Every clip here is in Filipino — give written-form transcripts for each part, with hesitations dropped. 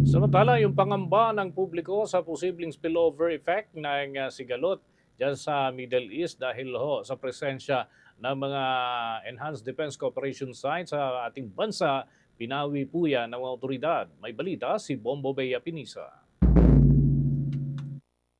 Samantala, yung pangamba ng publiko sa posibleng spillover effect ng sigalot dyan sa Middle East dahil sa presensya ng mga Enhanced Defense Cooperation sites sa ating bansa, pinawi po yan ng mga otoridad. May balita si Bombo Bea Pinisa.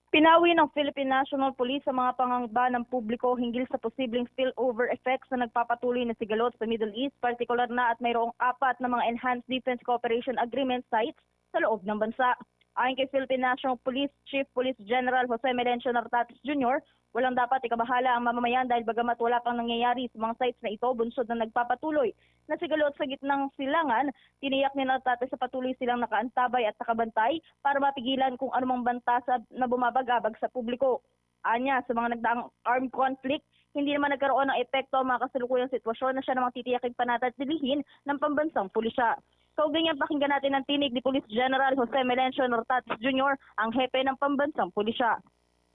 Pinawi ng Philippine National Police sa mga pangangamba ng publiko hinggil sa posibleng spillover effects na nagpapatuloy na sigalot sa Middle East, partikular na at mayroong 4 na mga Enhanced Defense Cooperation Agreement sites sa loob ng bansa. Ayon kay Philippine National Police Chief Police General Jose Melencio Nartates Jr., walang dapat ikabahala ang mamamayan dahil bagamat wala pang nangyayari sa mga sites na ito, bunsod na nagpapatuloy na sigalot sa gitnang silangan, tiniyak ni Nartates sa patuloy silang nakaantabay at nakabantay para mapigilan kung anumang banta na bumabagabag sa publiko. Anya, sa mga nagdaang armed conflict, hindi naman nagkaroon ng epekto ang mga kasalukuyang sitwasyon na siya namang titiyaking panatilihin ng pambansang pulisya. Kaugnay niyan, pakinggan natin ang tinig ni Police General Jose Melencio Nartates Jr., ang hepe ng pambansang pulisya.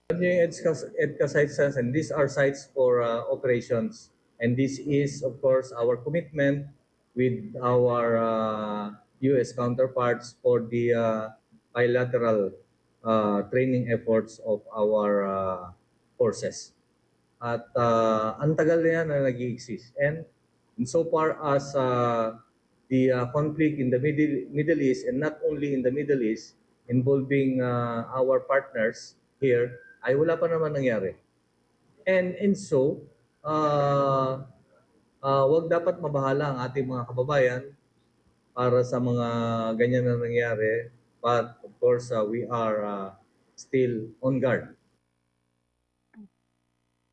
EDCA sites, and these are sites for operations, and this is of course our commitment with our US counterparts for the bilateral training efforts of our forces. At ang tagal na yan na nag-i-exist, and so far as the conflict in the Middle East, and not only in the Middle East, involving our partners here, ay wala pa naman nangyari. And so, wag dapat mabahala ang ating mga kababayan para sa mga ganyan na nangyari. But of course, we are still on guard.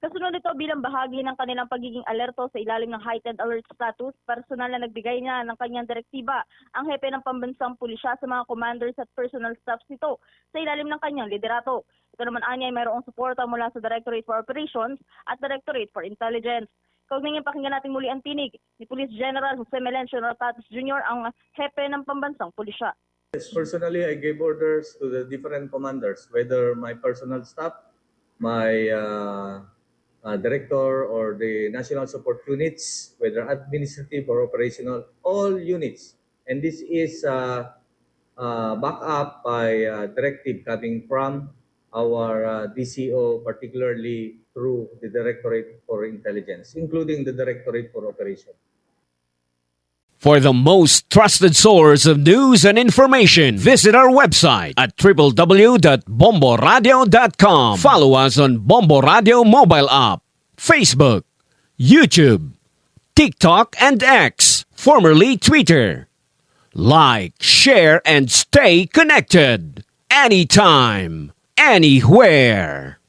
Kasunod nito, bilang bahagi ng kanilang pagiging alerto sa ilalim ng heightened alert status, personal na nagbigay niya ng kanyang direktiba ang hepe ng pambansang pulisya sa mga commanders at personal staffs nito sa ilalim ng kanyang liderato. Ito naman anya ay mayroong suporta mula sa Directorate for Operations at Directorate for Intelligence. Kaugnay niyan, pakinggan natin muli ang tinig ni Police General Jose Melencio Nartates Jr., ang hepe ng pambansang pulisya. Yes, personally, I gave orders to the different commanders, whether my personal staff, my director or the national support units, whether administrative or operational, all units. And this is backed up by directive coming from our DCO, particularly through the Directorate for Intelligence, including the Directorate for Operation. For the most trusted source of news and information, visit our website at www.bomboradio.com. Follow us on Bombo Radio mobile app, Facebook, YouTube, TikTok, and X, formerly Twitter. Like, share, and stay connected. Anytime, anywhere.